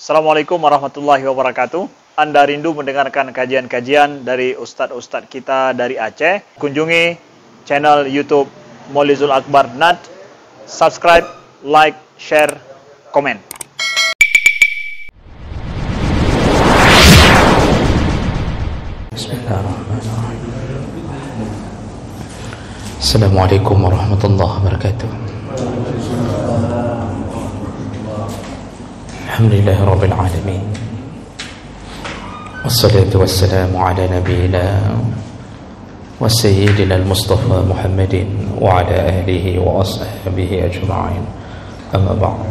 Assalamualaikum warahmatullahi wabarakatuh. Anda rindu mendengarkan kajian-kajian dari ustadz-ustadz kita dari Aceh? Kunjungi channel YouTube Maulizul Akbar NAD. Subscribe, like, share, komen. Bismillahirrahmanirrahim. Assalamualaikum warahmatullahi wabarakatuh. Alhamdulillahi rabbil alamin. Wassalatu wassalamu ala nabiyyina wa sayyidina al-Mustafa Muhammadin wa ala alihi wa ashabihi ajma'in. Amma ba'd.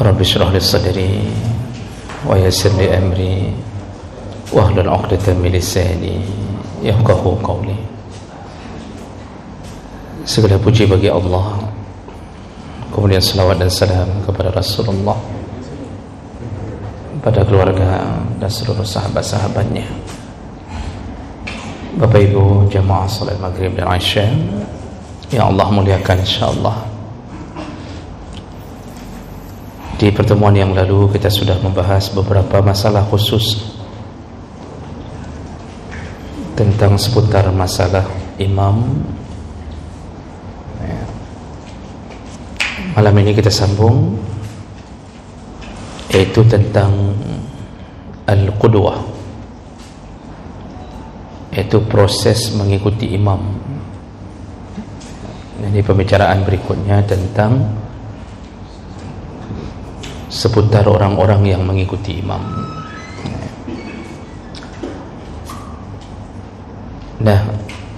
Rabbi shrah li sadri wa yassir li amri wahlul 'uqdatam min lisani yafqahu qawli. Segala puji bagi Allah, kemudian salawat dan salam kepada Rasulullah, pada keluarga dan seluruh sahabat-sahabatnya. Bapak Ibu jamaah salat maghrib dan isya yang Allah muliakan, insyaallah di pertemuan yang lalu kita sudah membahas beberapa masalah khusus tentang seputar masalah imam. Malam ini kita sambung, yaitu tentang al-qudwah, yaitu proses mengikuti imam. Jadi pembicaraan berikutnya tentang seputar orang-orang yang mengikuti imam. Nah,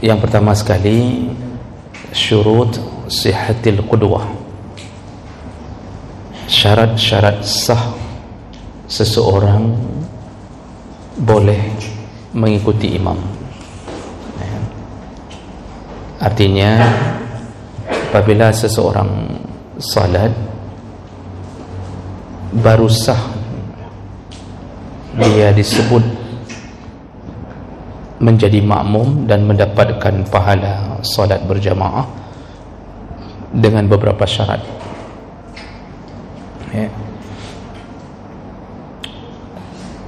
yang pertama sekali, syurut sihhatil qudwah, syarat-syarat sah seseorang boleh mengikuti imam. Artinya, apabila seseorang salat baru sah dia disebut menjadi makmum dan mendapatkan pahala salat berjamaah dengan beberapa syarat.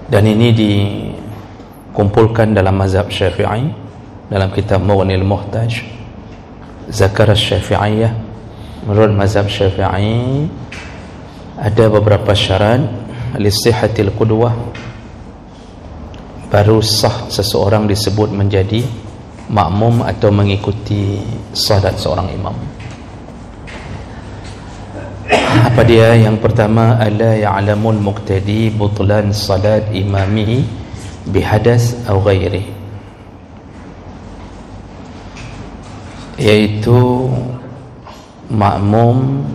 Dan ini dikumpulkan dalam mazhab Syafi'i dalam kitab Mughnil Muhtaj. Zakar Syafi'iyah, menurut mazhab Syafi'i ada beberapa syarat li sihhatil qudwah, baru sah seseorang disebut menjadi makmum atau mengikuti salat seorang imam. Apa dia? Yang pertama, alla ya'lamul muqtadi butlan salat imamihi bihadas atau ghairi, yaitu makmum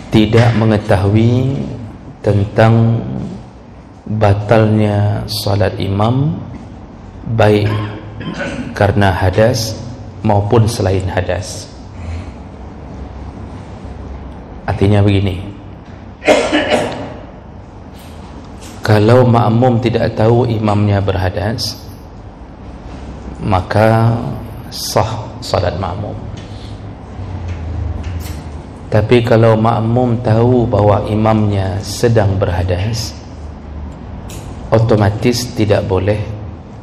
tidak mengetahui tentang batalnya salat imam, baik karena hadas maupun selain hadas. Artinya begini, kalau makmum tidak tahu imamnya berhadas, maka sah salat makmum. Tapi kalau makmum tahu bahwa imamnya sedang berhadas, otomatis tidak boleh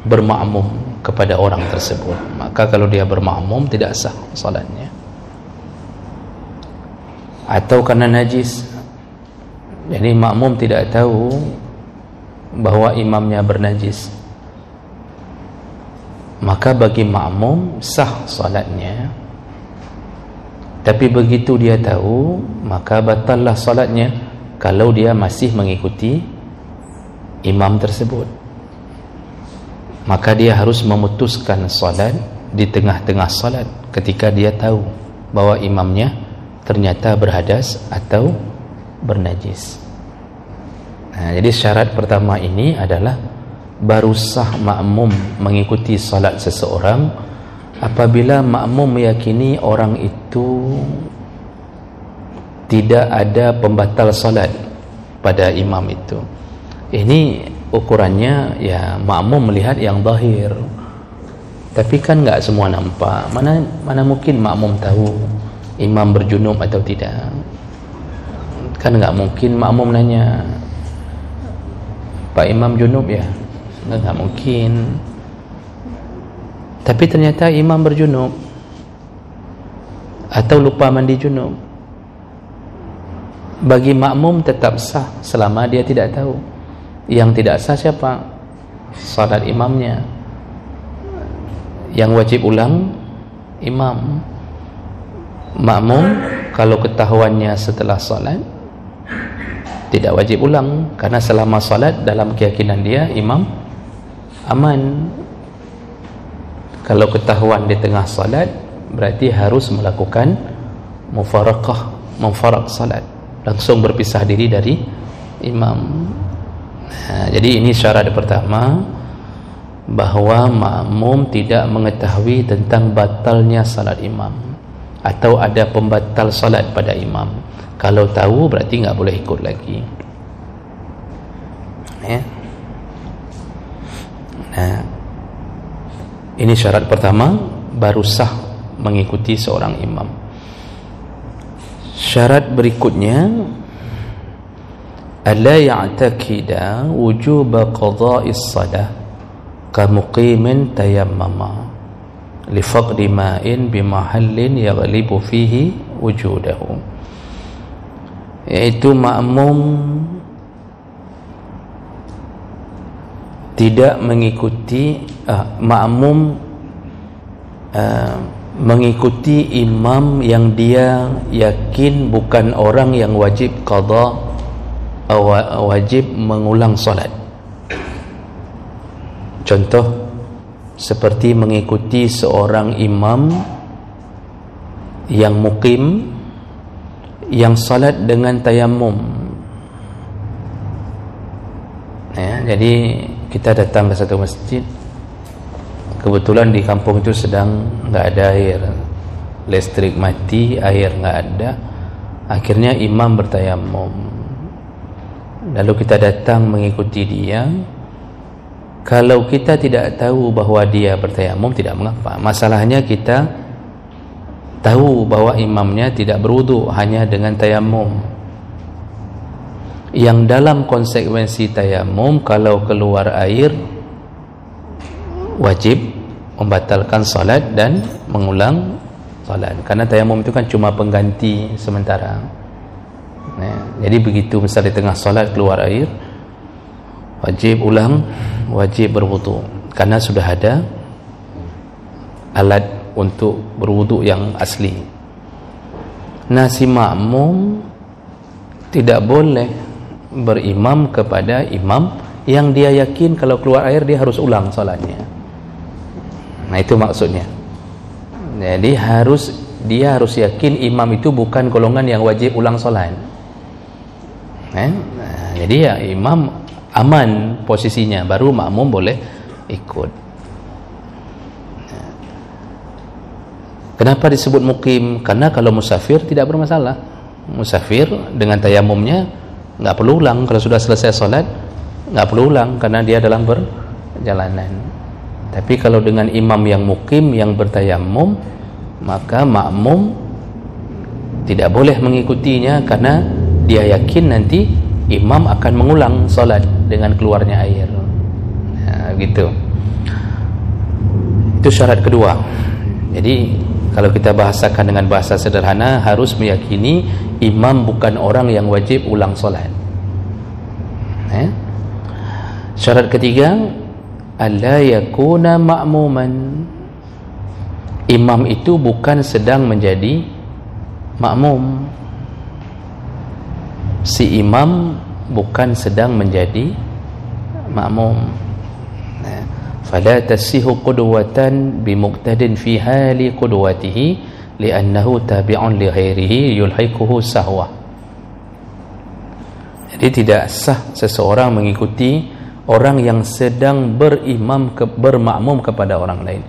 bermakmum kepada orang tersebut. Maka kalau dia bermakmum, tidak sah salatnya. Atau karena najis, jadi makmum tidak tahu bahwa imamnya bernajis, maka bagi makmum sah salatnya. Tapi begitu dia tahu, maka batallah salatnya kalau dia masih mengikuti imam tersebut. Maka dia harus memutuskan salat di tengah-tengah salat ketika dia tahu bahwa imamnya ternyata berhadas atau bernajis. Nah, jadi syarat pertama ini adalah baru sah makmum mengikuti salat seseorang apabila makmum meyakini orang itu tidak ada pembatal salat pada imam itu. Ini ukurannya ya makmum melihat yang zahir. Tapi kan enggak semua nampak. Mana mungkin makmum tahu imam berjunub atau tidak. Kan nggak mungkin makmum nanya, Pak Imam junub ya? Nggak mungkin. Tapi ternyata imam berjunub atau lupa mandi junub, bagi makmum tetap sah selama dia tidak tahu. Yang tidak sah siapa? Salat imamnya. Yang wajib ulang imam. Makmum kalau ketahuannya setelah salat tidak wajib ulang, karena selama salat dalam keyakinan dia imam aman. Kalau ketahuan di tengah salat berarti harus melakukan mufaraqah salat, langsung berpisah diri dari imam. Jadi ini syarat pertama, bahwa makmum tidak mengetahui tentang batalnya salat imam atau ada pembatal salat pada imam. Kalau tahu berarti nggak boleh ikut lagi. Nah, ini syarat pertama, baru sah mengikuti seorang imam. Syarat berikutnya, alla ya'taqida wujuba qada'is salah kamuqimin tayammama li faqdi ma'in bimahallin yaghlibu fihi wujudahu. Yaitu makmum tidak mengikuti mengikuti imam yang dia yakin bukan orang yang wajib qada, wajib mengulang salat. Contoh seperti mengikuti seorang imam yang muqim yang salat dengan tayammum. Jadi kita datang ke satu masjid, kebetulan di kampung itu sedang nggak ada air, listrik mati, air nggak ada. Akhirnya imam bertayammum, lalu kita datang mengikuti dia. Kalau kita tidak tahu bahwa dia bertayammum, tidak mengapa. Masalahnya kita tahu bahwa imamnya tidak berwudu, hanya dengan tayammum. Yang dalam konsekuensi tayammum, kalau keluar air wajib membatalkan salat dan mengulang salat, karena tayammum itu kan cuma pengganti sementara. Jadi begitu misalnya di tengah salat keluar air, wajib ulang, wajib berwudu, karena sudah ada alat untuk berwudu yang asli. Nah, si makmum tidak boleh berimam kepada imam yang dia yakin kalau keluar air dia harus ulang salatnya. Nah, itu maksudnya. Jadi dia harus yakin imam itu bukan golongan yang wajib ulang salat. Jadi ya imam aman posisinya, baru makmum boleh ikut. Kenapa disebut muqim? Karena kalau musafir tidak bermasalah. Musafir dengan tayamumnya nggak perlu ulang. Kalau sudah selesai salat nggak perlu ulang, karena dia dalam perjalanan. Tapi kalau dengan imam yang muqim yang bertayamum, maka makmum tidak boleh mengikutinya, karena dia yakin nanti imam akan mengulang salat dengan keluarnya air. Gitu. Itu syarat kedua. Jadi kalau kita bahasakan dengan bahasa sederhana, harus meyakini imam bukan orang yang wajib ulang salat. Syarat ketiga, alla yakuna ma'muman. Imam itu bukan sedang menjadi makmum. Si imam bukan sedang menjadi makmum. Fala tasihu qudwatan bimuqtadin fi hali qudwatihi li'annahu tabi'un li ghairihi yulhiquhu sahwa. Jadi tidak sah seseorang mengikuti orang yang sedang bermakmum kepada orang lain.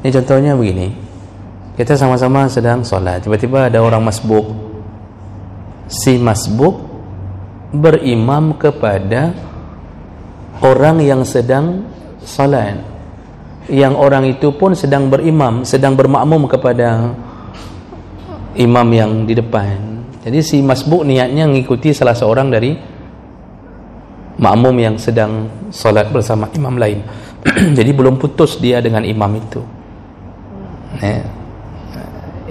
Ini contohnya begini, kita sama-sama sedang sholat, tiba-tiba ada orang masbuk. Si masbuk berimam kepada orang yang sedang sholat, yang orang itu pun sedang berimam, sedang bermakmum kepada imam yang di depan. Jadi si masbuk niatnya mengikuti salah seorang dari makmum yang sedang solat bersama imam lain. Jadi belum putus dia dengan imam itu.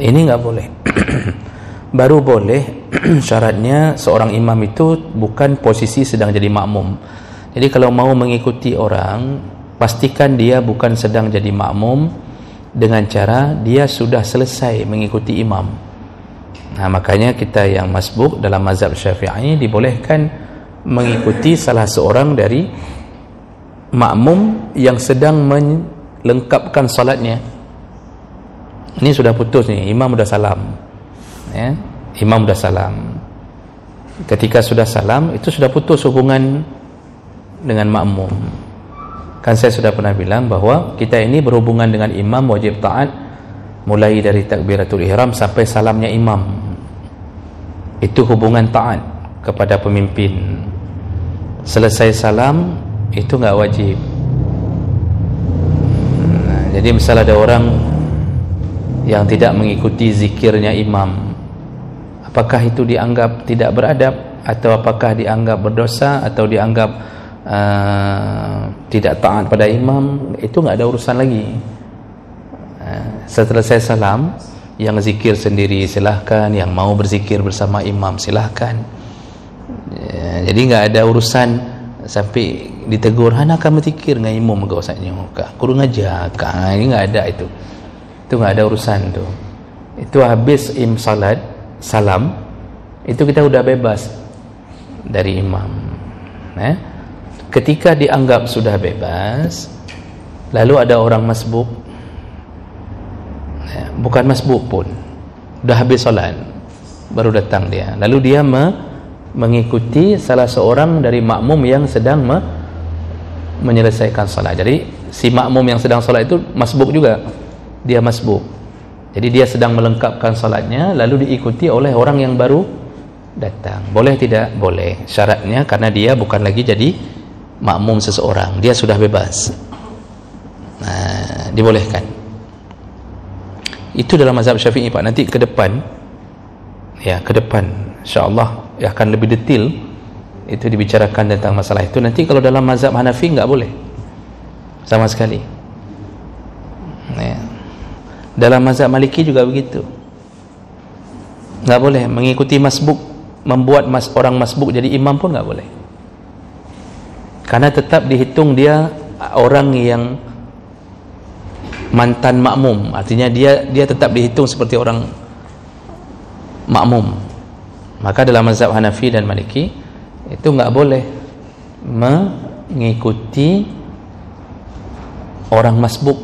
Ini nggak boleh. Baru boleh syaratnya seorang imam itu bukan posisi sedang jadi makmum. Jadi kalau mau mengikuti orang, pastikan dia bukan sedang jadi makmum dengan cara dia sudah selesai mengikuti imam. Nah, makanya kita yang masbuk dalam mazhab Syafi'i dibolehkan mengikuti salah seorang dari makmum yang sedang melengkapkan salatnya. Ini sudah putus nih, imam sudah salam. Ya, imam sudah salam. Ketika sudah salam, itu sudah putus hubungan dengan makmum. Kan saya sudah pernah bilang bahwa kita ini berhubungan dengan imam wajib taat mulai dari takbiratul ihram sampai salamnya imam. Itu hubungan taat kepada pemimpin. Selesai salam itu enggak wajib. Jadi misal ada orang yang tidak mengikuti zikirnya imam, apakah itu dianggap tidak beradab, atau apakah dianggap berdosa, atau dianggap tidak taat pada imam? Itu enggak ada urusan lagi. Setelah saya salam, yang zikir sendiri silahkan, yang mau berzikir bersama imam silahkan. Jadi enggak ada urusan sampai ditegur, hana kamu zikir dengan imam ke usahanya muka kurang aja kan. Ini enggak ada itu. Itu enggak ada urusan tu. Itu habis salat salam, itu kita udah bebas dari imam. Ketika dianggap sudah bebas, lalu ada orang masbuk, bukan masbuk pun, udah habis solat baru datang dia, lalu dia mengikuti salah seorang dari makmum yang sedang menyelesaikan solat. Jadi si makmum yang sedang solat itu masbuk juga, dia masbuk. Jadi dia sedang melengkapkan solatnya, lalu diikuti oleh orang yang baru datang. Boleh tidak? Boleh. Syaratnya karena dia bukan lagi jadi makmum seseorang, dia sudah bebas. Nah, dibolehkan. Itu dalam mazhab Syafi'i, Pak. Nanti ke depan, ya ke depan insya-Allah akan lebih detail itu dibicarakan tentang masalah itu. Nanti kalau dalam mazhab Hanafi enggak boleh sama sekali. Ya. Dalam mazhab Maliki juga begitu. Enggak boleh mengikuti masbuk, membuat orang masbuk jadi imam pun enggak boleh. Karena tetap dihitung dia orang yang mantan makmum, artinya dia tetap dihitung seperti orang makmum. Maka dalam mazhab Hanafi dan Maliki itu enggak boleh mengikuti orang masbuk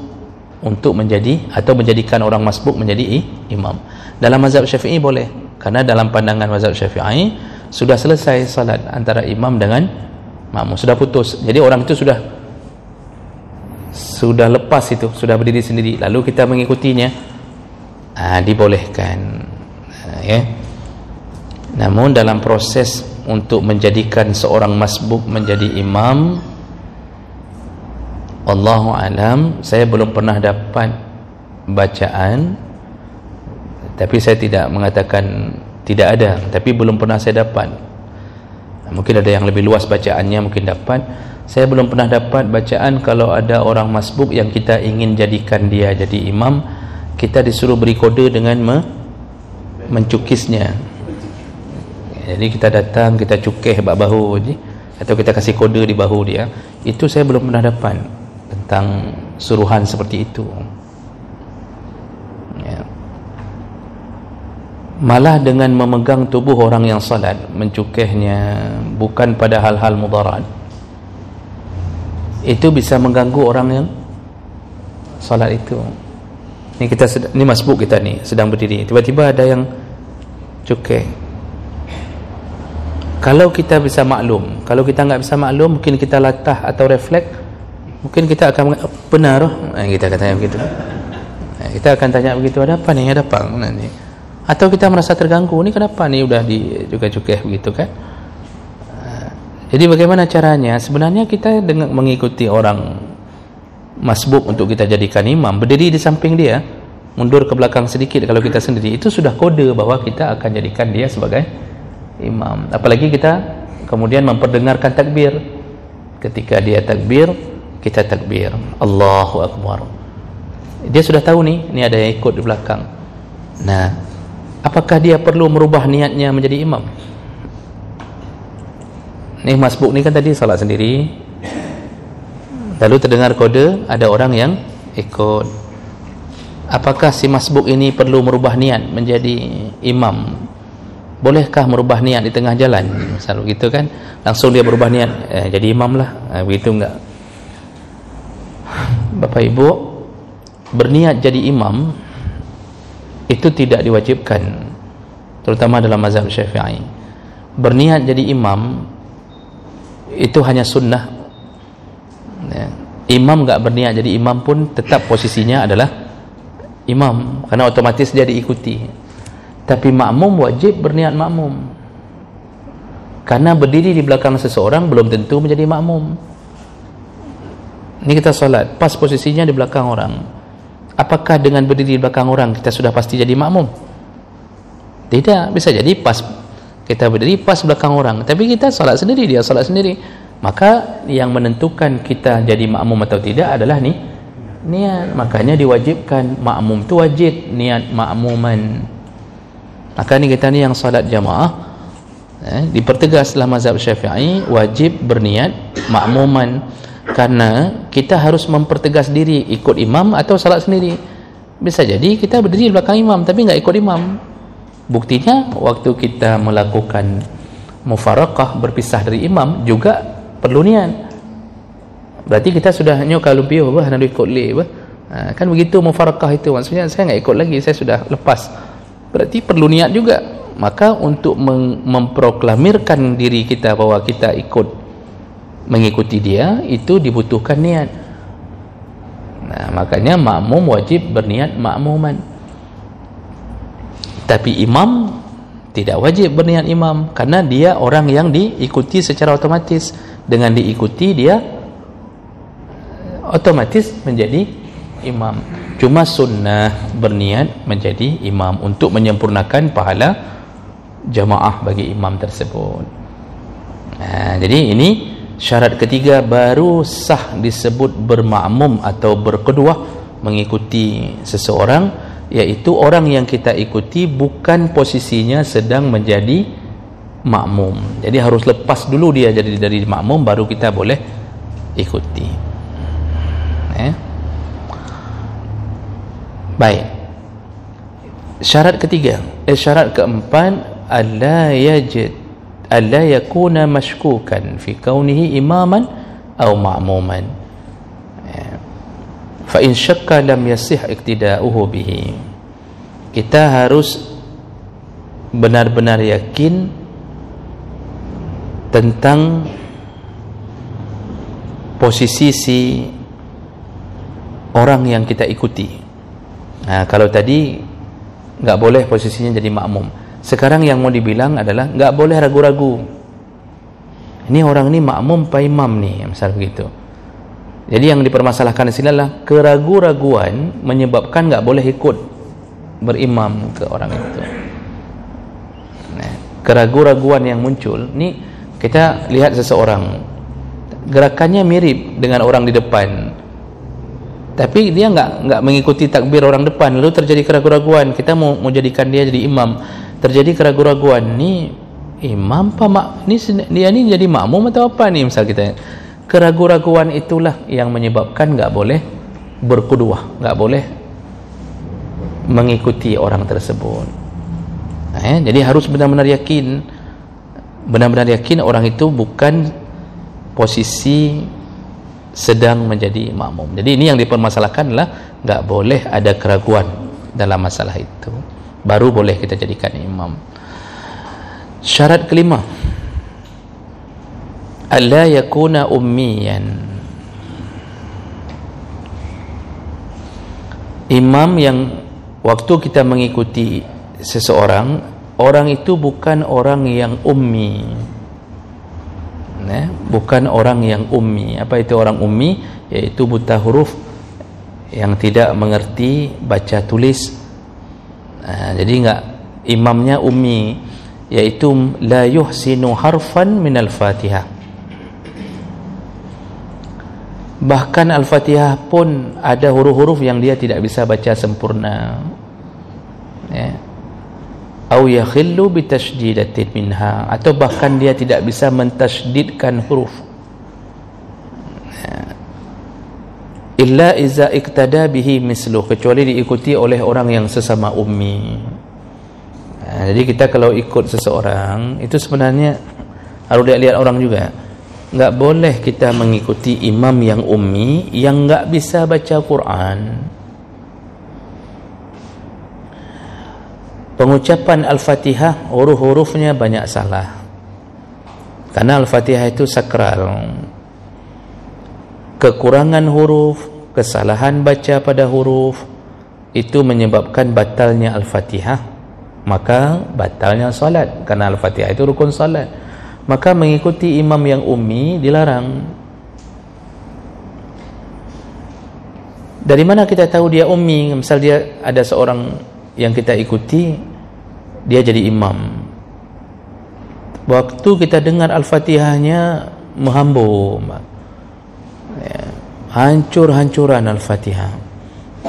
untuk menjadi atau menjadikan orang masbuk menjadi imam. Dalam mazhab Syafi'i boleh, karena dalam pandangan mazhab Syafi'i sudah selesai salat antara imam dengan makmum, sudah putus. Jadi orang itu sudah lepas itu, sudah berdiri sendiri, lalu kita mengikutinya, dibolehkan. Ya. Namun dalam proses untuk menjadikan seorang masbuk menjadi imam, Allahu alam, saya belum pernah dapat bacaan, tapi saya tidak mengatakan tidak ada, tapi belum pernah saya dapat. Mungkin ada yang lebih luas bacaannya, mungkin dapat. Saya belum pernah dapat bacaan kalau ada orang masbuk yang kita ingin jadikan dia jadi imam, kita disuruh beri kode dengan mencukisnya. Jadi kita datang, kita cukih bahu je, atau kita kasih kode di bahu dia. Itu saya belum pernah dapat tentang suruhan seperti itu. Ya. Malah dengan memegang tubuh orang yang salat, mencukihnya bukan pada hal-hal mudarat, itu bisa mengganggu orang yang salat itu. Ini masbuk kita ni sedang berdiri, tiba-tiba ada yang cukih. Kalau kita bisa maklum, kalau kita enggak bisa maklum, mungkin kita latah atau refleks, mungkin kita akan benar, kita akan tanya begitu. Kita akan tanya begitu, ada apa ni, ada apa ni? Atau kita merasa terganggu, ni kenapa ni udah cukih begitu kan? Jadi bagaimana caranya? Sebenarnya kita dengan mengikuti orang masbuk untuk kita jadikan imam, berdiri di samping dia, mundur ke belakang sedikit kalau kita sendiri, itu sudah kode bahawa kita akan jadikan dia sebagai imam. Apalagi kita kemudian memperdengarkan takbir. Ketika dia takbir, kita takbir, Allahu Akbar. Dia sudah tahu ni ada yang ikut di belakang. Nah, apakah dia perlu merubah niatnya menjadi imam? Ni masbuk ni kan tadi salat sendiri, lalu terdengar kode ada orang yang ikut. Apakah si masbuk ini perlu merubah niat menjadi imam? Bolehkah merubah niat di tengah jalan? Misal begitu kan, langsung dia berubah niat, jadi imam lah, begitu enggak? Bapak Ibu, berniat jadi imam itu tidak diwajibkan, terutama dalam mazhab Syafi'i. Berniat jadi imam itu hanya sunnah. Imam enggak berniat jadi imam pun tetap posisinya adalah imam, karena otomatis dia diikuti. Tapi makmum wajib berniat makmum, karena berdiri di belakang seseorang belum tentu menjadi makmum. Ini kita solat, pas posisinya di belakang orang, apakah dengan berdiri di belakang orang kita sudah pasti jadi makmum? Tidak, bisa jadi pas kita berdiri pas belakang orang, tapi kita solat sendiri, dia solat sendiri. Maka yang menentukan kita jadi makmum atau tidak adalah niat. Makanya diwajibkan, makmum tu wajib niat makmuman. Maka ni kita ni yang salat jamaah, dipertegas dalam mazhab Syafi'i, wajib berniat makmuman, karena kita harus mempertegas diri ikut imam atau salat sendiri. Bisa jadi kita berdiri di belakang imam tapi enggak ikut imam. Buktinya waktu kita melakukan mufaraqah, berpisah dari imam, juga perlu niat. Berarti kita sudah nyoka lupiuh bah nak ikut le bah. Kan begitu mufaraqah itu, maksudnya saya enggak ikut lagi, saya sudah lepas. Berarti perlu niat juga. Maka untuk memproklamirkan diri kita bahwa kita ikut mengikuti dia, itu dibutuhkan niat. Nah, makanya makmum wajib berniat makmuman. Tapi imam tidak wajib berniat imam, karena dia orang yang diikuti secara otomatis. Dengan diikuti dia otomatis menjadi imam. Cuma sunnah berniat menjadi imam untuk menyempurnakan pahala jamaah bagi imam tersebut. Jadi ini syarat ketiga baru sah disebut bermakmum atau berkeduah mengikuti seseorang, iaitu orang yang kita ikuti bukan posisinya sedang menjadi makmum. Jadi harus lepas dulu dia jadi dari makmum, baru kita boleh ikuti. Baik. Syarat ketiga, syarat keempat, alla yakuna mashkukan fi kaunihi imaman atau ma'muman. Fa in syakka lam yasih iqtida'uhu bihi. Kita harus benar-benar yakin tentang posisi si orang yang kita ikuti. Kalau tadi enggak boleh posisinya jadi makmum, sekarang yang mau dibilang adalah enggak boleh ragu-ragu, ini orang ni makmum apa imam ni, misal begitu. Jadi yang dipermasalahkan di sini adalah keraguan-raguan menyebabkan enggak boleh ikut berimam ke orang itu. Keraguan-raguan yang muncul ni, kita lihat seseorang gerakannya mirip dengan orang di depan, tapi dia enggak mengikuti takbir orang depan, lalu terjadi keraguan-raguan, kita mau jadikan dia jadi imam, terjadi keraguan-raguan, ni imam apa ni, dia ni jadi makmum atau apa ni, misal kita. Keraguan-raguan itulah yang menyebabkan enggak boleh berkuduah, enggak boleh mengikuti orang tersebut. Jadi harus benar-benar yakin orang itu bukan posisi sedang menjadi makmum. Jadi ini yang dipermasalahkan adalah enggak boleh ada keraguan dalam masalah itu, baru boleh kita jadikan imam. Syarat kelima, alla yakuna ummiyan. Imam yang waktu kita mengikuti seseorang, orang itu bukan orang yang ummi. Bukan orang yang ummi. Apa itu orang ummi? Yaitu buta huruf yang tidak mengerti baca tulis. Jadi enggak, imamnya ummi, yaitu la yuhsinu harfan minal Fatihah. Bahkan Al-Fatihah pun ada huruf-huruf yang dia tidak bisa baca sempurna, ya. Au yakhillu bitasdidatin minha, atau bahkan dia tidak bisa mentasydidkan huruf, ya. Illa iza iktada bihi mislu, kecuali diikuti oleh orang yang sesama ummi. Jadi kita kalau ikut seseorang itu sebenarnya harus lihat orang juga. Enggak boleh kita mengikuti imam yang ummi yang enggak bisa baca Quran. Pengucapan Al-Fatihah huruf-hurufnya banyak salah. Karena Al-Fatihah itu sakral. Kekurangan huruf, kesalahan baca pada huruf itu menyebabkan batalnya Al-Fatihah, maka batalnya salat. Karena Al-Fatihah itu rukun salat. Maka mengikuti imam yang ummi dilarang. Dari mana kita tahu dia ummi? Misal dia ada seorang yang kita ikuti, dia jadi imam. Waktu kita dengar Al-Fatihahnya menghambur, ya, hancur-hancuran Al-Fatihah,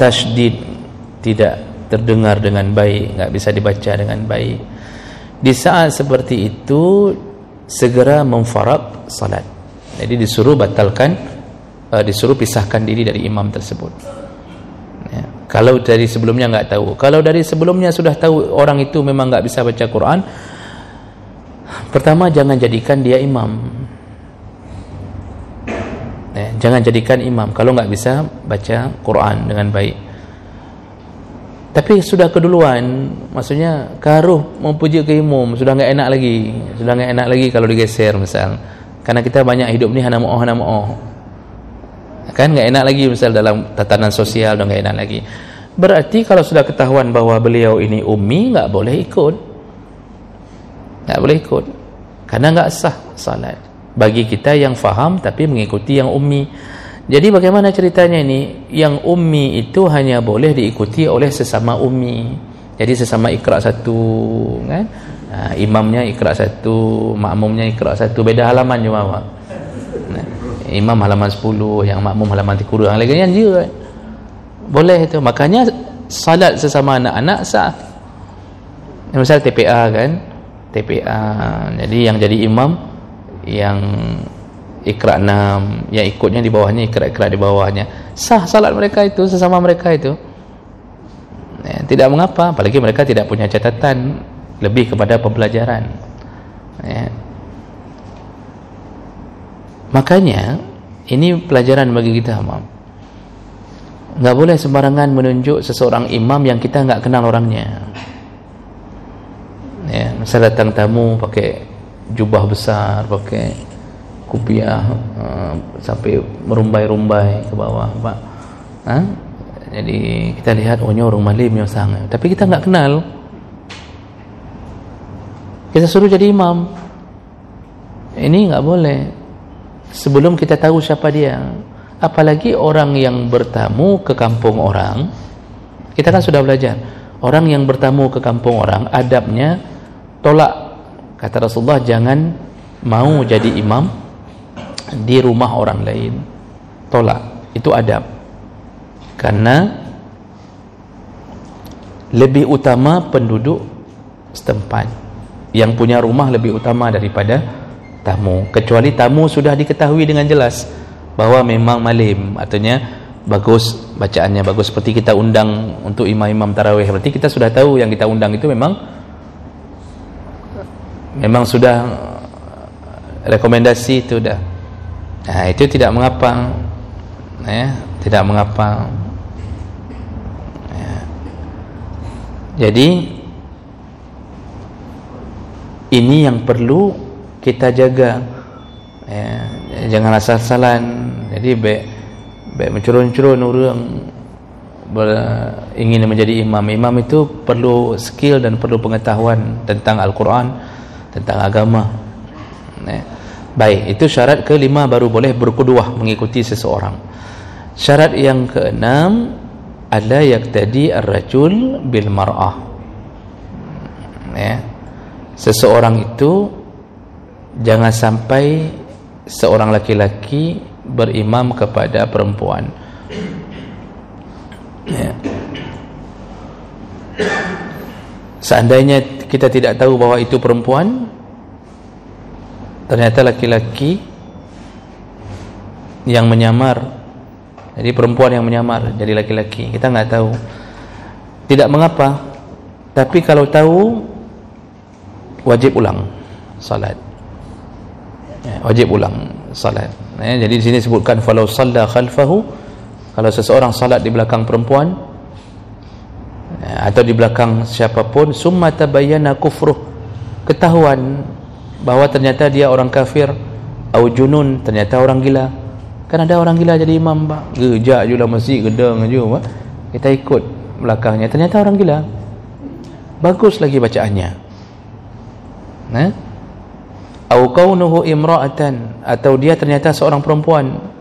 tasydid tidak terdengar dengan baik, enggak bisa dibaca dengan baik. Di saat seperti itu segera memfaraq salat. Jadi disuruh batalkan, disuruh pisahkan diri dari imam tersebut, ya. Kalau dari sebelumnya enggak tahu. Kalau dari sebelumnya sudah tahu orang itu memang enggak bisa baca Quran, pertama jangan jadikan dia imam, ya, jangan jadikan imam kalau enggak bisa baca Quran dengan baik. Tapi sudah keduluan, maksudnya karuh memuji ke imam, sudah enggak enak lagi kalau digeser misal. Karena kita banyak hidup ni hana mo'oh. Kan enggak enak lagi misal dalam tatanan sosial, sudah enggak enak lagi. Berarti kalau sudah ketahuan bahwa beliau ini ummi, enggak boleh ikut. Karena enggak sah salat bagi kita yang faham tapi mengikuti yang ummi. Jadi bagaimana ceritanya ini? Yang ummi itu hanya boleh diikuti oleh sesama ummi. Jadi sesama Iqra satu, kan? Imamnya Iqra satu, makmumnya Iqra satu, beda halaman cuma apa? Imam halaman 10, yang makmum halaman 3, yang lagi kan dia, kan? Boleh itu. Makanya salat sesama anak-anak sah. Misal TPA, kan? TPA. Jadi yang jadi imam yang Iqra 6, yang ikutnya di bawahnya Iqra di bawahnya, sah salat mereka itu sesama mereka itu, ya, tidak mengapa, apalagi mereka tidak punya catatan, lebih kepada pembelajaran, ya. Makanya ini pelajaran bagi kita, nggak boleh sembarangan menunjuk seseorang imam yang kita nggak kenal orangnya, ya. Misal datang tamu pakai jubah besar, pakai kupiah sampai merumbai-rumbai ke bawah, Pak. Jadi kita lihat, ohnya orang malim yang sangat, tapi kita enggak kenal. Kita suruh jadi imam. Ini enggak boleh sebelum kita tahu siapa dia. Apalagi orang yang bertamu ke kampung orang. Kita kan sudah belajar, orang yang bertamu ke kampung orang, adabnya tolak. Kata Rasulullah, jangan mau jadi imam di rumah orang lain, tolak. Itu adab. Karena lebih utama penduduk setempat, yang punya rumah lebih utama daripada tamu, kecuali tamu sudah diketahui dengan jelas bahwa memang malim, artinya bagus bacaannya, bagus, seperti kita undang untuk imam-imam tarawih, berarti kita sudah tahu yang kita undang itu memang sudah rekomendasi itu dah. Nah, itu tidak mengapa, ya, tidak mengapa, ya. Jadi ini yang perlu kita jaga, ya. Jangan asal-asalan. Jadi baik mencurun-curun orang ingin menjadi imam. Imam itu perlu skill dan perlu pengetahuan tentang Al-Quran, tentang agama, ya. Baik, itu syarat kelima baru boleh berkuduah, mengikuti seseorang. Syarat yang keenam, alla yaqtadi ar-rajul bil mar'ah. Ya. Seseorang itu jangan sampai seorang laki-laki berimam kepada perempuan. Ya. Seandainya kita tidak tahu bahwa itu perempuan, ternyata laki-laki yang menyamar, jadi perempuan yang menyamar jadi laki-laki, kita nggak tahu, tidak mengapa. Tapi kalau tahu, wajib ulang salat. Ya, wajib ulang salat. Ya, jadi di sini sebutkan falau shalla khalfahu, kalau seseorang salat di belakang perempuan atau di belakang siapapun, summa tabayyana kufruh, ketahuan bahwa ternyata dia orang kafir, au junun, ternyata orang gila. Kan ada orang gila jadi imam, Pak. Gejak je lah masjid, gedang je, Pak. Kita ikut belakangnya, ternyata orang gila. Bagus lagi bacaannya. Nah, au kaunuhu imra'atan, atau dia ternyata seorang perempuan.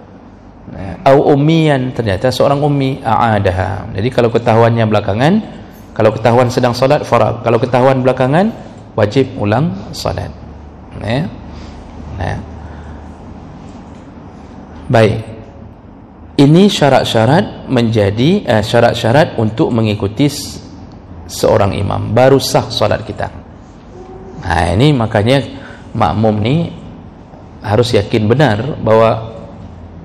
Au ummiyan, ternyata seorang ummi, a'adaha. Jadi kalau ketahuannya belakangan, kalau ketahuan sedang solat, farad. Kalau ketahuan belakangan, wajib ulang solat. Baik, ini syarat-syarat menjadi syarat-syarat untuk mengikuti seorang imam, baru sah solat kita. Nah, ini makanya makmum ni harus yakin benar bahwa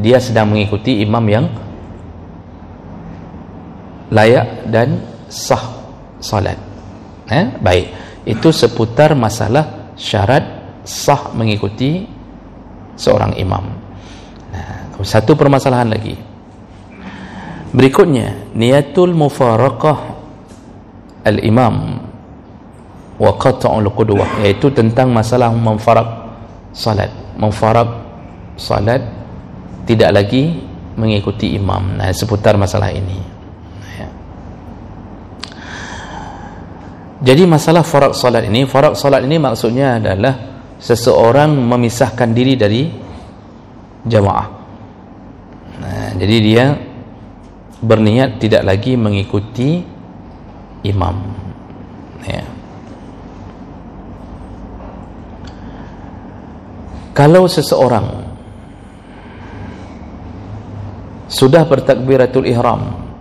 dia sedang mengikuti imam yang layak dan sah salat. Baik, itu seputar masalah syarat sah mengikuti seorang imam. Nah, satu permasalahan lagi. Berikutnya, niyatul mufaraqah al-imam wa qat'ul qudwah, iaitu tentang masalah memfaraq salat. Memfaraq salat, tidak lagi mengikuti imam. Nah, seputar masalah ini. Jadi masalah faraq salat ini maksudnya adalah seseorang memisahkan diri dari jamaah. Nah, jadi dia berniat tidak lagi mengikuti imam. Ya. Kalau seseorang sudah bertakbiratul ihram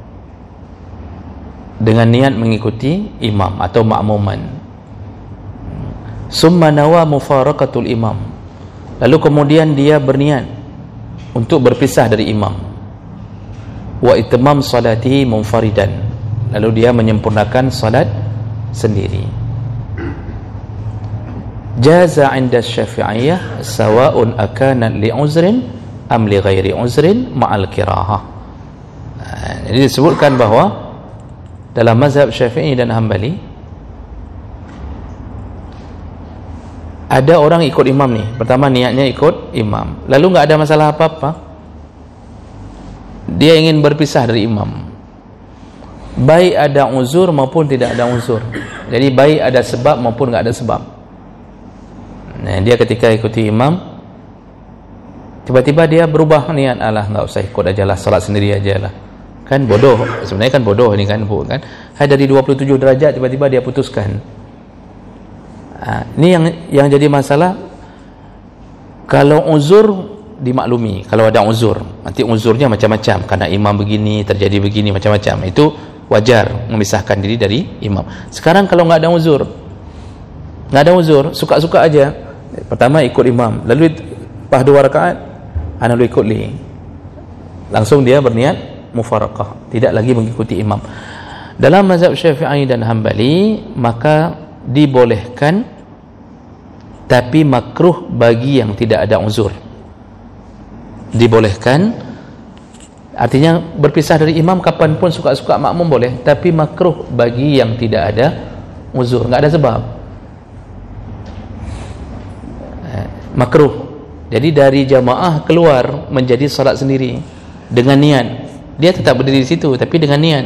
dengan niat mengikuti imam atau makmuman, summa nawa mufaraqatul imam, lalu kemudian dia berniat untuk berpisah dari imam, wa itmam salatihi munfaridan, lalu dia menyempurnakan salat sendiri, jaza 'inda Syafi'iyah sawa'un akana li'uzrin am li ghairi uzrin ma'al kirahah. Jadi disebutkan bahawa dalam mazhab Syafi'i dan Hambali, ada orang ikut imam ni, pertama niatnya ikut imam, lalu enggak ada masalah apa-apa, dia ingin berpisah dari imam, baik ada uzur maupun tidak ada uzur. Jadi baik ada sebab maupun enggak ada sebab. Nah, dia ketika ikuti imam, tiba-tiba dia berubah niat, alah enggak usah ikut ajalah, salat sendiri ajalah. Kan bodoh, sebenarnya kan bodoh ini kan, bukan? Hai, dari 27 derajat tiba-tiba dia putuskan. Ini yang jadi masalah. Kalau uzur dimaklumi, kalau ada uzur, nanti uzurnya macam-macam, karena imam begini, terjadi begini, macam-macam, itu wajar memisahkan diri dari imam. Sekarang kalau nggak ada uzur, suka-suka aja, pertama ikut imam, lalu pas 2 rakaat ana lu ikut li, langsung dia berniat mufaraqah, tidak lagi mengikuti imam. Dalam mazhab Syafi'i dan Hambali, maka dibolehkan, tapi makruh bagi yang tidak ada uzur. Dibolehkan artinya berpisah dari imam kapanpun suka-suka makmum boleh, tapi makruh bagi yang tidak ada uzur, enggak ada sebab. Makruh. Jadi dari jamaah keluar menjadi salat sendiri dengan niat, dia tetap berdiri di situ tapi dengan niat.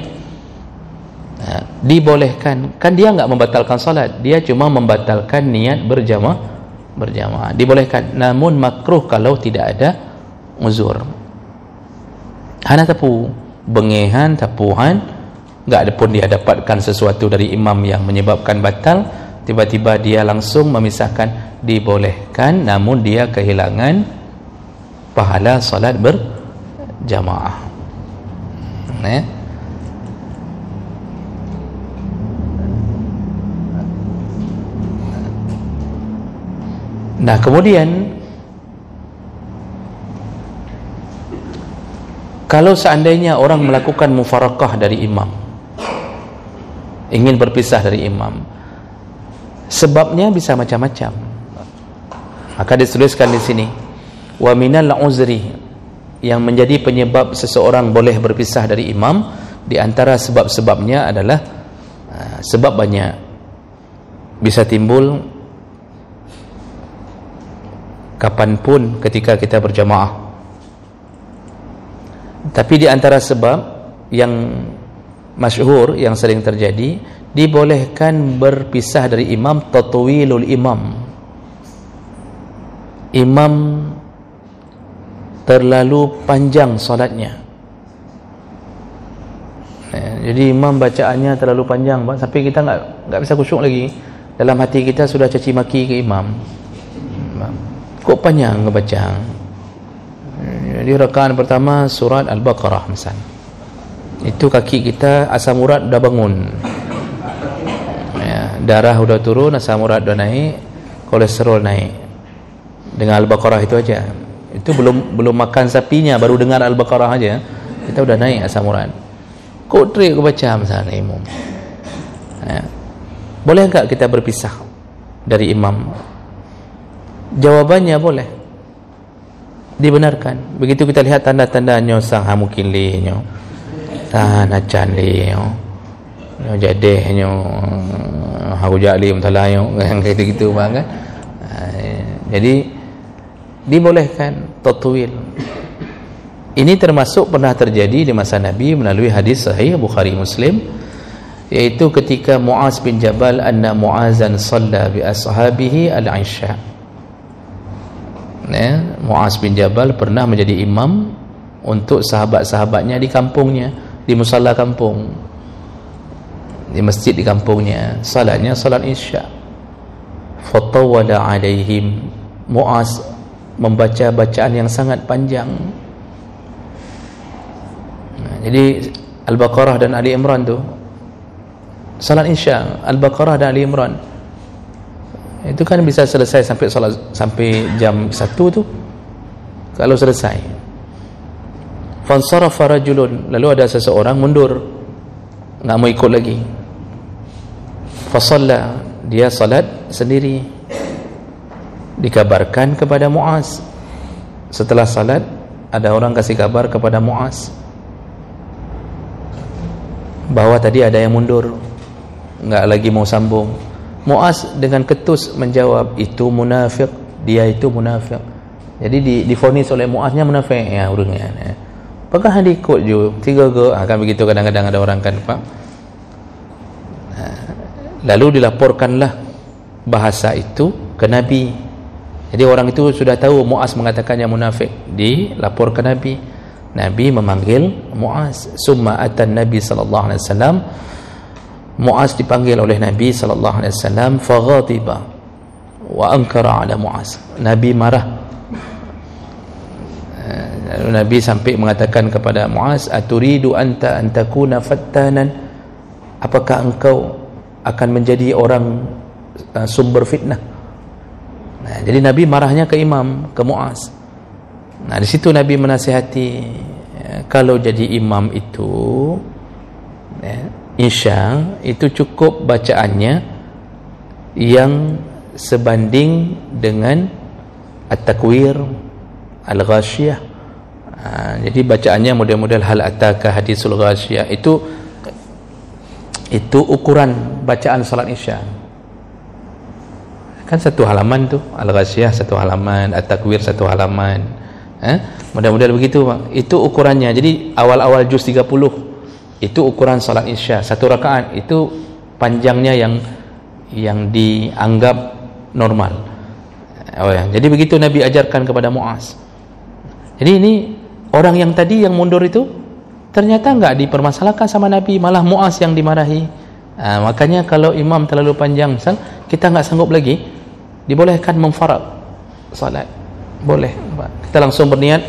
Dibolehkan, kan dia enggak membatalkan salat, dia cuma membatalkan niat berjamaah. Dibolehkan, namun makruh kalau tidak ada uzur. hana tapu bengehan tapuhan, enggak ada pun dia dapatkan sesuatu dari imam yang menyebabkan batal, tiba-tiba dia langsung memisahkan, dibolehkan namun dia kehilangan pahala solat berjamaah. Nah, kemudian kalau seandainya orang melakukan mufarakah dari imam, ingin berpisah dari imam, sebabnya bisa macam-macam. Maka dituliskan di sini, wa minal uzri, yang menjadi penyebab seseorang boleh berpisah dari imam, di antara sebab-sebabnya adalah sebab banyak. Bisa timbul kapanpun ketika kita berjamaah. Tapi di antara sebab yang masyhur, yang sering terjadi, dibolehkan berpisah dari imam tatwilul imam. Imam terlalu panjang solatnya. Jadi imam bacaannya terlalu panjang, sampai kita enggak bisa khusyuk lagi. Dalam hati kita sudah caci maki ke imam. Kok panjang ngebaca? Jadi rakaat pertama surat Al-Baqarah misalnya, itu kaki kita asam urat dah bangun, darah udah turun, asam urat udah naik, kolesterol naik. Dengan Al-Baqarah itu aja, itu belum makan sapinya, baru dengar Al-Baqarah aja kita udah naik asam urat. Kok trik baca misalnya imam? Boleh enggak kita berpisah dari imam? Jawabannya boleh, dibenarkan. Begitu kita lihat tanda-tandanya, sang hamukin lehnya, nacan lehnya, jadehnya, hujak leh mentalaynya, gitu-gitu kan. Jadi dibolehkan tatwil. Ini termasuk pernah terjadi di masa Nabi melalui hadis sahih Bukhari Muslim, yaitu ketika Muaz bin Jabal, anna Muazan shalla bi ashabihi al-isya. Muaz bin Jabal pernah menjadi imam untuk sahabat-sahabatnya di kampungnya, di musalla kampung, di masjid di kampungnya. Salatnya salat isya. Fatawala alaihim, Muaz membaca bacaan yang sangat panjang. Jadi Al-Baqarah dan Ali Imran tu salat isya, Al-Baqarah dan Ali Imran itu kan bisa selesai sampai jam 1 tu kalau selesai. Fansarafa rajulun, lalu ada seseorang mundur, enggak mau ikut lagi. Fasalla, dia salat sendiri. Dikabarkan kepada Muaz. Setelah salat ada orang kasih kabar kepada Muaz bahwa tadi ada yang mundur, enggak lagi mau sambung. Muaz dengan ketus menjawab, itu munafik, dia itu munafik. Jadi difonis oleh Muaznya munafik ya orangnya. Apakah diikut je 3 kan begitu kadang-kadang ada orang kan Pak. Lalu dilaporkanlah bahasa itu ke Nabi. Jadi orang itu sudah tahu Muaz mengatakannya munafik, dilapor ke Nabi. Nabi memanggil Muaz. Summa atan Nabi sallallahu alaihi wasallam, Muaz dipanggil oleh Nabi sallallahu alaihi wasallam, faghadiba wa ankara ala Muaz. Nabi marah. Lalu Nabi sampai mengatakan kepada Muaz, aturidu anta an takuna fattanan? Apakah engkau akan menjadi orang sumber fitnah? Nah, jadi Nabi marahnya ke imam, ke Muaz. Nah, di situ Nabi menasihati, kalau jadi imam itu Isya itu cukup bacaannya yang sebanding dengan at-takwir, al-ghasyiyah. Jadi bacaannya model-model hal ataka hadisul ghasyiyah. Itu ukuran bacaan salat Isya. Kan satu halaman tu, al-ghasyiyah satu halaman, at-takwir satu halaman. Model-model begitu, Pak. Itu ukurannya. Jadi awal-awal juz 30 itu ukuran salat Isya. Satu rakaat itu panjangnya yang dianggap normal. Jadi begitu Nabi ajarkan kepada Muaz. Jadi ini orang yang tadi yang mundur itu Ternyata enggak dipermasalahkan sama Nabi, malah Muaz yang dimarahi. Makanya kalau imam terlalu panjang, misal kita enggak sanggup lagi, dibolehkan memfaraq salat. Boleh. Kita langsung berniat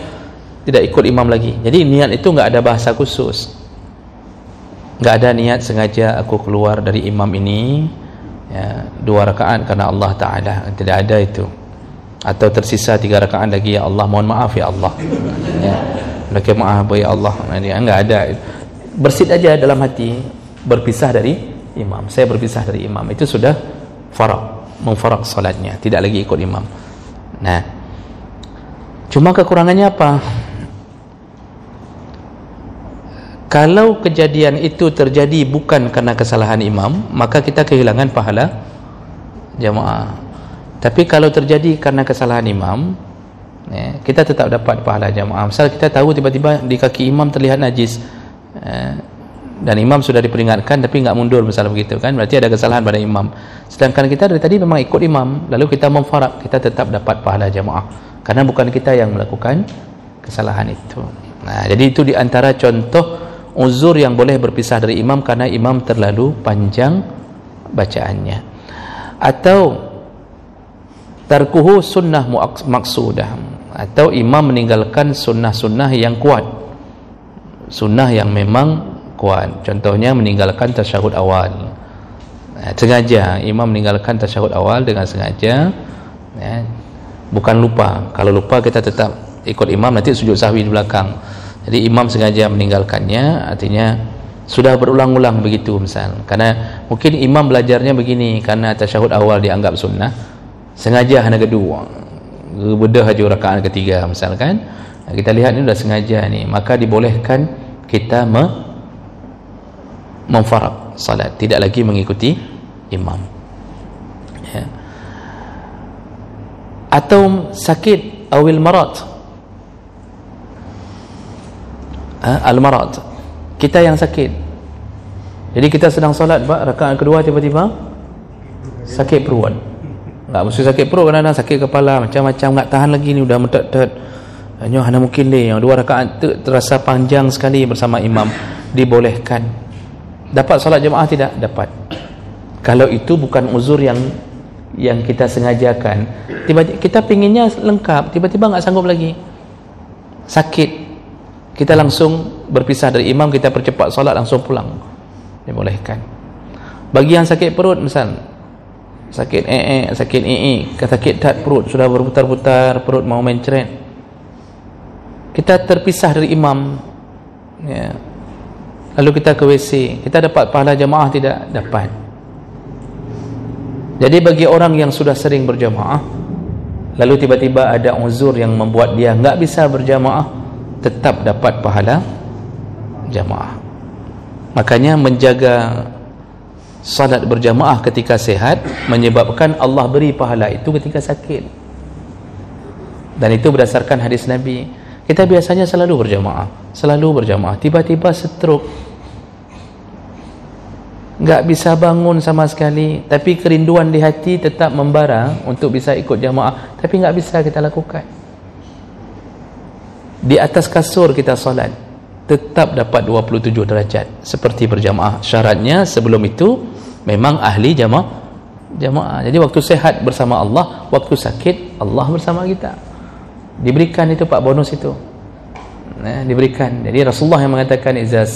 tidak ikut imam lagi. Jadi niat itu enggak ada bahasa khusus. Enggak ada niat sengaja aku keluar dari imam ini, ya, 2 rakaat karena Allah Ta'ala. Tidak ada itu. Atau tersisa 3 rakaat lagi, ya Allah mohon maaf ya Allah, ya, laki maaf ya Allah. Enggak ada. Bersit aja dalam hati, berpisah dari imam. Saya berpisah dari imam, itu sudah faraq, memfaraq salatnya, tidak lagi ikut imam. Nah, cuma kekurangannya apa? Kalau kejadian itu terjadi bukan karena kesalahan imam, maka kita kehilangan pahala jamaah. Tapi kalau terjadi karena kesalahan imam, ya, kita tetap dapat pahala jamaah. Misal kita tahu tiba-tiba di kaki imam terlihat najis, dan imam sudah diperingatkan tapi enggak mundur, misalnya begitu kan, berarti ada kesalahan pada imam. Sedangkan kita dari tadi memang ikut imam, lalu kita memfaraq, kita tetap dapat pahala jamaah karena bukan kita yang melakukan kesalahan itu. Nah, jadi itu di antara contoh uzur yang boleh berpisah dari imam karena imam terlalu panjang bacaannya. Atau tarkuhu sunnah maksudah, atau imam meninggalkan sunnah-sunnah yang kuat, sunnah yang memang kuat. Contohnya meninggalkan tasyahud awal, sengaja imam meninggalkan tasyahud awal dengan sengaja, ya, bukan lupa. Kalau lupa kita tetap ikut imam, nanti sujud sahwi di belakang. Jadi imam sengaja meninggalkannya, artinya sudah berulang-ulang begitu misal. Karena mungkin imam belajarnya begini, karena tasyahud awal dianggap sunnah, sengaja hanya kedua, bedah aja rakaat ketiga misalkan. Kita lihat ini sudah sengaja ni, maka dibolehkan kita memfaraq salat, tidak lagi mengikuti imam, ya. Atau sakit awil marad, al-marad, kita yang sakit. Jadi kita sedang solat rakaat kedua, tiba-tiba sakit perut. Enggak mesti sakit perut, kadang-kadang sakit kepala, macam-macam, enggak tahan lagi ni, sudah metet-tet. Hanya mungkin ni yang 2 rakaat terasa panjang sekali bersama imam, dibolehkan. Dapat solat jemaah tidak? Dapat. Kalau itu bukan uzur yang kita sengajakan. Tiba-tiba kita pinginnya lengkap, tiba-tiba enggak sanggup lagi, sakit, kita langsung berpisah dari imam, kita percepat solat, langsung pulang, dibolehkan. Bagi yang sakit perut, misal sakit sakit sakit dat perut, sudah berputar-putar perut, mau mencret, kita terpisah dari imam, ya, lalu kita ke WC, kita dapat pahala jamaah? Tidak dapat. Jadi bagi orang yang sudah sering berjamaah, lalu tiba-tiba ada uzur yang membuat dia enggak bisa berjamaah, tetap dapat pahala jamaah. Makanya menjaga salat berjamaah ketika sehat menyebabkan Allah beri pahala itu ketika sakit. Dan itu berdasarkan hadis Nabi. Kita biasanya selalu berjamaah, tiba-tiba stroke, enggak bisa bangun sama sekali, tapi kerinduan di hati tetap membara untuk bisa ikut jamaah, tapi enggak bisa kita lakukan. Di atas kasur kita solat, tetap dapat 27 derajat seperti berjamaah. Syaratnya sebelum itu memang ahli jamaah. Jadi waktu sehat bersama Allah, waktu sakit Allah bersama kita. Diberikan itu Pak, bonus itu, nah, diberikan. Jadi Rasulullah yang mengatakan iza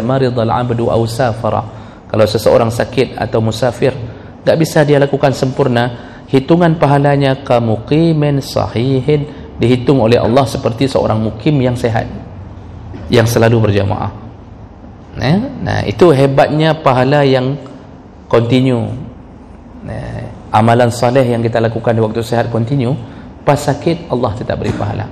maridal abdu aw safara, kalau seseorang sakit atau musafir, tak bisa dia lakukan sempurna, hitungan pahalanya kamuqimin sahihin, dihitung oleh Allah seperti seorang mukim yang sehat, yang selalu berjamaah. Nah, itu hebatnya pahala yang continue. Amalan saleh yang kita lakukan di waktu sehat continue, pas sakit Allah tetap beri pahala.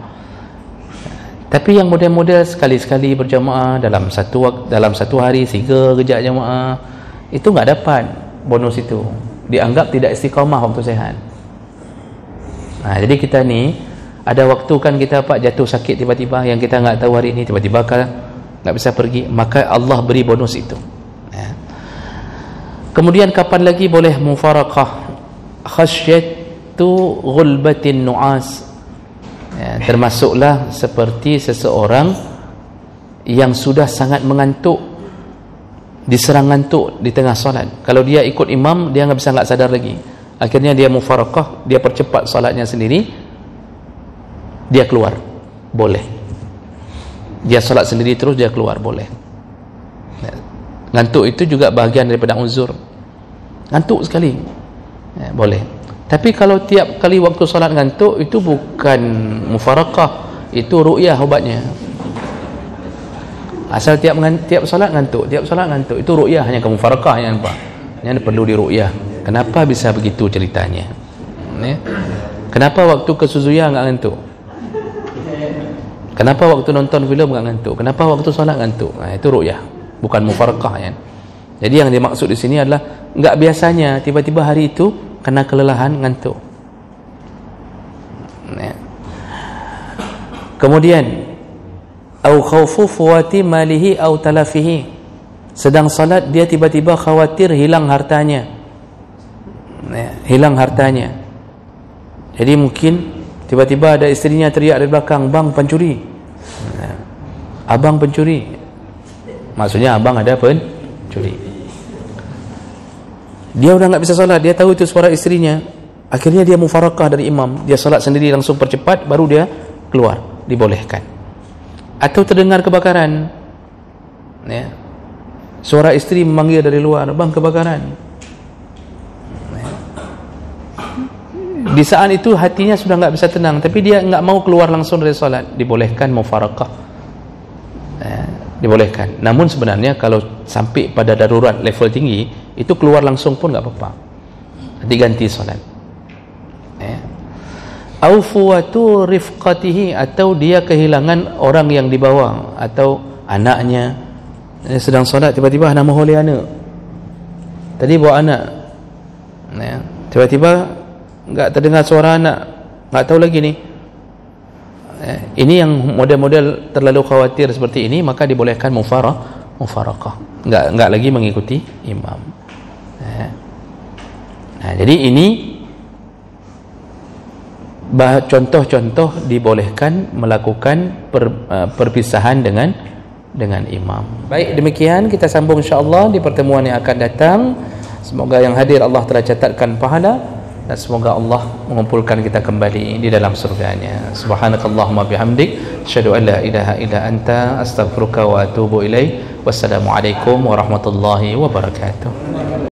Tapi yang model-model sekali-sekali berjamaah dalam satu hari 3 rejak jamaah, itu enggak dapat bonus itu, dianggap tidak istiqamah waktu sehat. Nah, jadi kita ni ada waktu kan kita Pak jatuh sakit tiba-tiba, yang kita enggak tahu hari ini, tiba-tiba enggak bisa pergi, maka Allah beri bonus itu, ya. Kemudian kapan lagi boleh mufaraqah? Khasyatu ghulbatin nu'as, ya, termasuklah seperti seseorang yang sudah sangat mengantuk, diserang ngantuk di tengah solat, kalau dia ikut imam dia nggak sadar lagi, akhirnya dia mufaraqah, dia percepat solatnya sendiri, dia keluar, boleh. Dia solat sendiri terus dia keluar, boleh. Ngantuk itu juga bahagian daripada uzur, ngantuk sekali, boleh. Tapi kalau tiap kali waktu solat ngantuk, itu bukan mufaraqah, itu ru'yah obatnya. Asal tiap solat ngantuk, itu ru'yah, hanya kamu mufaraqah yang nampak. Yang perlu di ru'yah. Kenapa bisa begitu ceritanya? Kenapa waktu ke Suzuya enggak ngantuk? Kenapa waktu nonton filem enggak ngantuk? Kenapa waktu solat ngantuk? Itu ru'yah, bukan mufaraqah ya. Jadi yang dimaksud di sini adalah enggak biasanya tiba-tiba hari itu kena kelelahan ngantuk. Kemudian au khaufu fuwati malihi au talafihi, sedang salat dia tiba-tiba khawatir hilang hartanya, jadi mungkin tiba-tiba ada istrinya teriak dari belakang, bang pencuri, abang pencuri, maksudnya abang ada pencuri. Dia udah nggak bisa salat, dia tahu itu suara istrinya, akhirnya dia mufaraqah dari imam, dia salat sendiri langsung percepat, baru dia keluar, dibolehkan. Atau terdengar kebakaran, suara istri memanggil dari luar, bang kebakaran. Di saat itu hatinya sudah nggak bisa tenang, tapi dia nggak mau keluar langsung dari solat, dibolehkan mufaraqah, dibolehkan. Namun sebenarnya kalau sampai pada darurat level tinggi, itu keluar langsung pun nggak apa-apa, nanti ganti solat. Aufuwatu rifqatihi, atau dia kehilangan orang yang dibawa, atau anaknya sedang solat, tiba-tiba nak mohon oleh anak, tadi bawa anak, tiba-tiba enggak terdengar suara anak, enggak tahu lagi ni. Ini yang model-model terlalu khawatir seperti ini, maka dibolehkan mufaraqah, enggak lagi mengikuti imam. Jadi ini contoh-contoh dibolehkan melakukan perpisahan dengan imam. Baik, demikian kita sambung insya-Allah di pertemuan yang akan datang. Semoga yang hadir Allah telah catatkan pahala, dan semoga Allah mengumpulkan kita kembali di dalam surganya. Subhanakallahumma bihamdik, asyhadu an la ilaha illa anta, astaghfiruka wa atubu ilaik. Wassalamualaikum warahmatullahi wabarakatuh.